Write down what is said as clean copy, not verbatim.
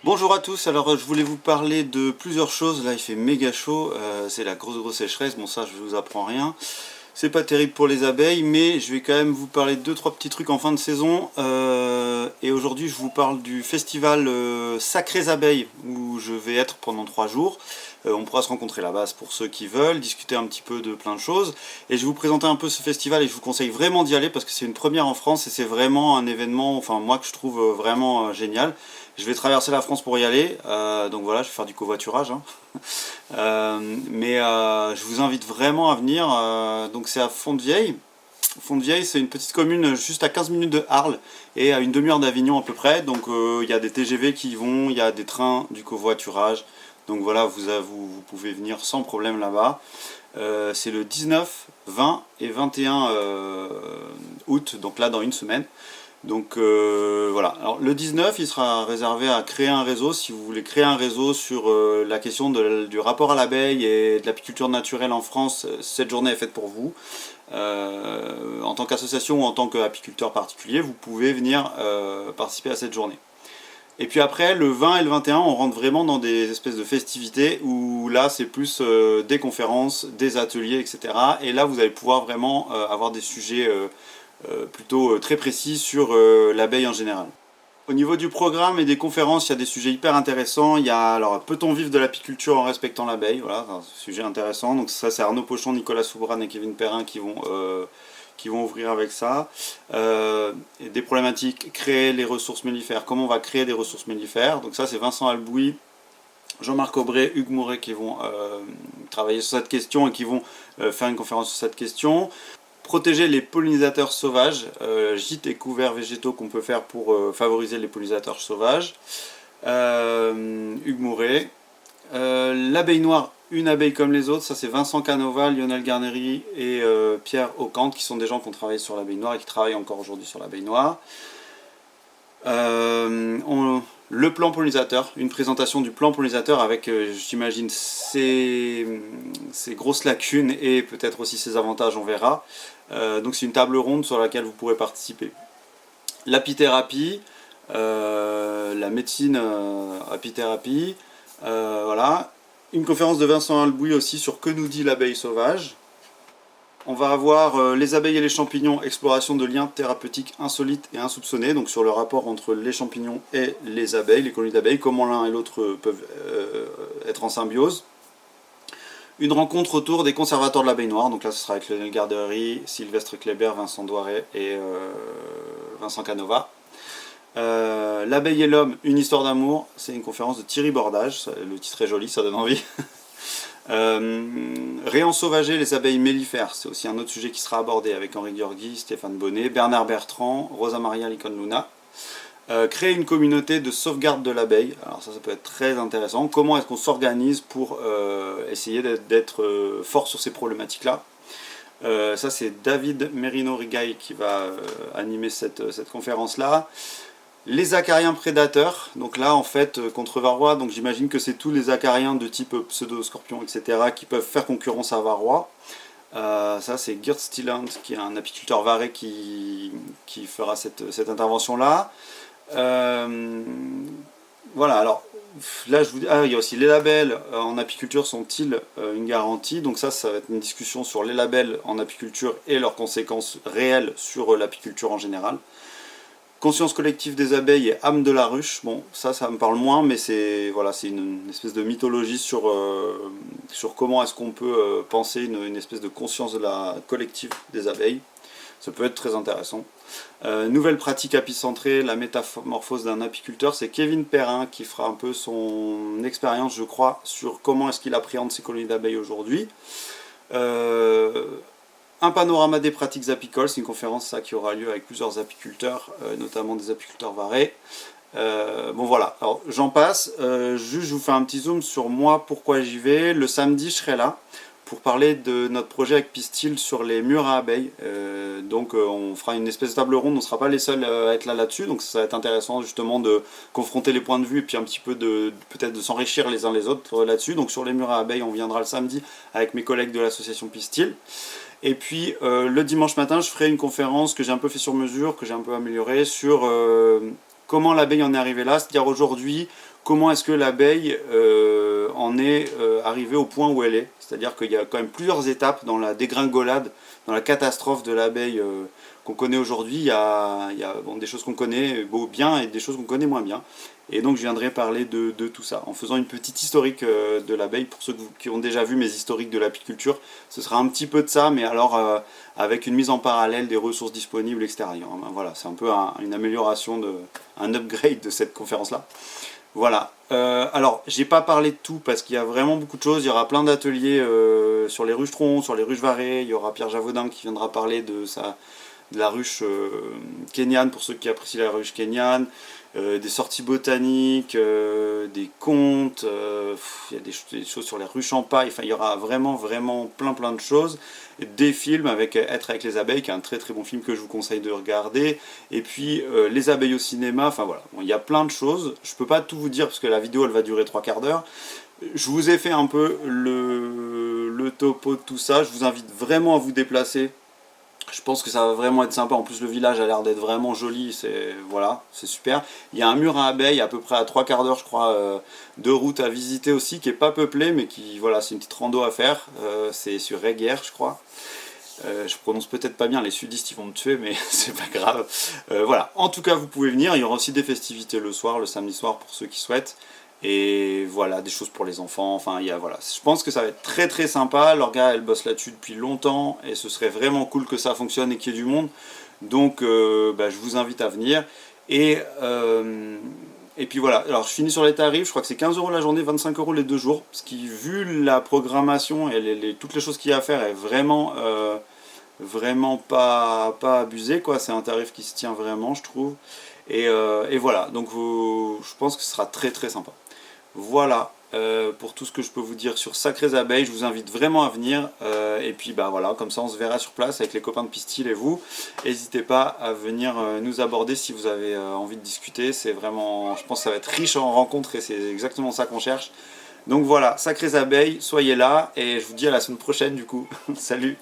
Bonjour à tous, alors je voulais vous parler de plusieurs choses. Là il fait méga chaud, c'est la grosse sécheresse, bon ça je vous apprends rien. C'est pas terrible pour les abeilles, mais je vais quand même vous parler de 2-3 petits trucs en fin de saison. Et aujourd'hui je vous parle du festival Sacrées Abeilles, où je vais être pendant 3 jours. On pourra se rencontrer là-bas pour ceux qui veulent, discuter un petit peu de plein de choses. Et je vais vous présenter un peu ce festival et je vous conseille vraiment d'y aller parce que c'est une première en France et c'est vraiment un événement, enfin moi que je trouve vraiment génial. Je vais traverser la France pour y aller, donc voilà, je vais faire du covoiturage, hein. Je vous invite vraiment à venir. Donc c'est à Fontvieille. Fontvieille, c'est une petite commune juste à 15 minutes de Arles et à une demi-heure d'Avignon à peu près. Donc il y a des TGV qui y vont, il y a des trains, du covoiturage. Donc voilà, vous pouvez venir sans problème là-bas. C'est le 19, 20 et 21 août, donc là dans une semaine. Donc voilà, alors le 19 il sera réservé à créer un réseau, si vous voulez créer un réseau sur la question du rapport à l'abeille et de l'apiculture naturelle en France, cette journée est faite pour vous. En tant qu'association ou en tant qu'apiculteur particulier, vous pouvez venir participer à cette journée. Et puis après, le 20 et le 21, on rentre vraiment dans des espèces de festivités où là c'est plus des conférences, des ateliers, etc. Et là vous allez pouvoir vraiment avoir des sujets plutôt très précis sur l'abeille en général. Au niveau du programme et des conférences, il y a des sujets hyper intéressants. Il y a alors peut-on vivre de l'apiculture en respectant l'abeille, voilà, c'est un sujet intéressant. Donc ça c'est Arnaud Pochon, Nicolas Soubran et Kevin Perrin qui vont ouvrir avec ça. Et des problématiques, créer les ressources mellifères. Comment on va créer des ressources mellifères. Donc ça c'est Vincent Albouy, Jean-Marc Aubray, Hugues Mouret qui vont travailler sur cette question et qui vont faire une conférence sur cette question. Protéger les pollinisateurs sauvages, gîtes et couverts végétaux qu'on peut faire pour favoriser les pollinisateurs sauvages. Hugues Mouret. L'abeille noire, une abeille comme les autres, ça c'est Vincent Canova, Lionel Garnery et Pierre Ocante, qui sont des gens qui ont travaillé sur l'abeille noire et qui travaillent encore aujourd'hui sur l'abeille noire. Le plan pollinisateur, une présentation du plan pollinisateur avec, j'imagine, ses grosses lacunes et peut-être aussi ses avantages, on verra. Donc c'est une table ronde sur laquelle vous pourrez participer. L'apithérapie, la médecine apithérapie, voilà. Une conférence de Vincent Albouy aussi sur que nous dit l'abeille sauvage. On va avoir les abeilles et les champignons, exploration de liens thérapeutiques insolites et insoupçonnés, donc sur le rapport entre les champignons et les abeilles, les colonies d'abeilles, comment l'un et l'autre peuvent être en symbiose. Une rencontre autour des conservateurs de l'abeille noire, donc là ce sera avec Lionel Gardery, Sylvestre Kléber, Vincent Doiret et Vincent Canova. L'abeille et l'homme, une histoire d'amour, c'est une conférence de Thierry Bordage, le titre est joli, ça donne envie. Réensauvager les abeilles mellifères, c'est aussi un autre sujet qui sera abordé avec Henri Gheorghi, Stéphane Bonnet, Bernard Bertrand, Rosa Maria Licon-Luna. Créer une communauté de sauvegarde de l'abeille, alors ça peut être très intéressant. Comment est-ce qu'on s'organise pour essayer d'être fort sur ces problématiques-là. Ça c'est David Merino-Rigaille qui va animer cette conférence-là. Les acariens prédateurs, donc là en fait contre varroa, donc j'imagine que c'est tous les acariens de type pseudo-scorpion, etc. qui peuvent faire concurrence à varroa. Ça c'est Gert Stilland qui est un apiculteur varé qui fera cette intervention-là. Voilà, alors là je vous dis, il y a aussi les labels en apiculture sont-ils une garantie? Donc ça va être une discussion sur les labels en apiculture et leurs conséquences réelles sur l'apiculture en général. Conscience collective des abeilles et âme de la ruche, bon ça me parle moins, mais c'est voilà, c'est une espèce de mythologie sur comment est-ce qu'on peut penser une espèce de conscience de la collective des abeilles. Ça peut être très intéressant. Nouvelle pratique apicentrée, la métamorphose d'un apiculteur, c'est Kevin Perrin qui fera un peu son expérience, je crois, sur comment est-ce qu'il appréhende ses colonies d'abeilles aujourd'hui. Un panorama des pratiques apicoles, c'est une conférence ça, qui aura lieu avec plusieurs apiculteurs, notamment des apiculteurs varés. Bon voilà, alors j'en passe, juste je vous fais un petit zoom sur moi, pourquoi j'y vais. Le samedi je serai là pour parler de notre projet avec Pistil sur les murs à abeilles. Donc on fera une espèce de table ronde, on ne sera pas les seuls à être là-dessus, donc ça va être intéressant justement de confronter les points de vue et puis un petit peu peut-être de s'enrichir les uns les autres là-dessus. Donc sur les murs à abeilles, on viendra le samedi avec mes collègues de l'association Pistil. Et puis le dimanche matin, je ferai une conférence que j'ai un peu fait sur mesure, que j'ai un peu améliorée, sur comment l'abeille en est arrivée là, c'est-à-dire aujourd'hui, comment est-ce que l'abeille en est arrivée au point où elle est. C'est-à-dire qu'il y a quand même plusieurs étapes dans la dégringolade, dans la catastrophe de l'abeille qu'on connaît aujourd'hui. Il y a bon, des choses qu'on connaît bien et des choses qu'on connaît moins bien. Et donc je viendrai parler de tout ça, en faisant une petite historique de l'abeille. Pour ceux qui ont déjà vu mes historiques de l'apiculture, ce sera un petit peu de ça, mais alors avec une mise en parallèle des ressources disponibles extérieures. Voilà, c'est un peu une amélioration, un upgrade de cette conférence-là. Voilà, alors j'ai pas parlé de tout parce qu'il y a vraiment beaucoup de choses. Il y aura plein d'ateliers sur les rucherons, sur les ruches varées. Il y aura Pierre Javaudin qui viendra parler de la ruche kenyane, pour ceux qui apprécient la ruche kenyane, des sorties botaniques, des contes, il y a des choses sur les ruches en paille. Enfin, il y aura vraiment plein de choses. Des films avec Être avec les abeilles, qui est un très bon film que je vous conseille de regarder, et puis les abeilles au cinéma. Enfin voilà, bon, il y a plein de choses. Je peux pas tout vous dire parce que la vidéo elle va durer 3/4 d'heure. Je vous ai fait un peu le topo de tout ça. Je vous invite vraiment à vous déplacer. Je pense que ça va vraiment être sympa. En plus, le village a l'air d'être vraiment joli. Voilà, c'est super. Il y a un mur à abeilles à peu près à 3/4 d'heure, je crois, de route à visiter aussi, qui est pas peuplé, mais qui, voilà, c'est une petite rando à faire. C'est sur Reguer, je crois. Je prononce peut-être pas bien, les sudistes ils vont me tuer, mais c'est pas grave. Voilà, en tout cas, vous pouvez venir. Il y aura aussi des festivités le soir, le samedi soir, pour ceux qui souhaitent. Et voilà, des choses pour les enfants. Enfin, voilà. Je pense que ça va être très sympa. L'orga, elle bosse là-dessus depuis longtemps et ce serait vraiment cool que ça fonctionne et qu'il y ait du monde. Donc, je vous invite à venir. Et puis voilà. Alors, je finis sur les tarifs. Je crois que c'est 15 € la journée, 25 € les 2 jours. Ce qui, vu la programmation et toutes les choses qu'il y a à faire, est vraiment pas abusé, quoi. C'est un tarif qui se tient vraiment, je trouve. Et voilà. Donc, je pense que ce sera très sympa. Voilà pour tout ce que je peux vous dire sur Sacrées Abeilles. Je vous invite vraiment à venir et puis voilà, comme ça on se verra sur place avec les copains de Pistil et vous. N'hésitez pas à venir nous aborder si vous avez envie de discuter. C'est vraiment, je pense que ça va être riche en rencontres et c'est exactement ça qu'on cherche. Donc voilà, Sacrées Abeilles, soyez là et je vous dis à la semaine prochaine du coup. Salut!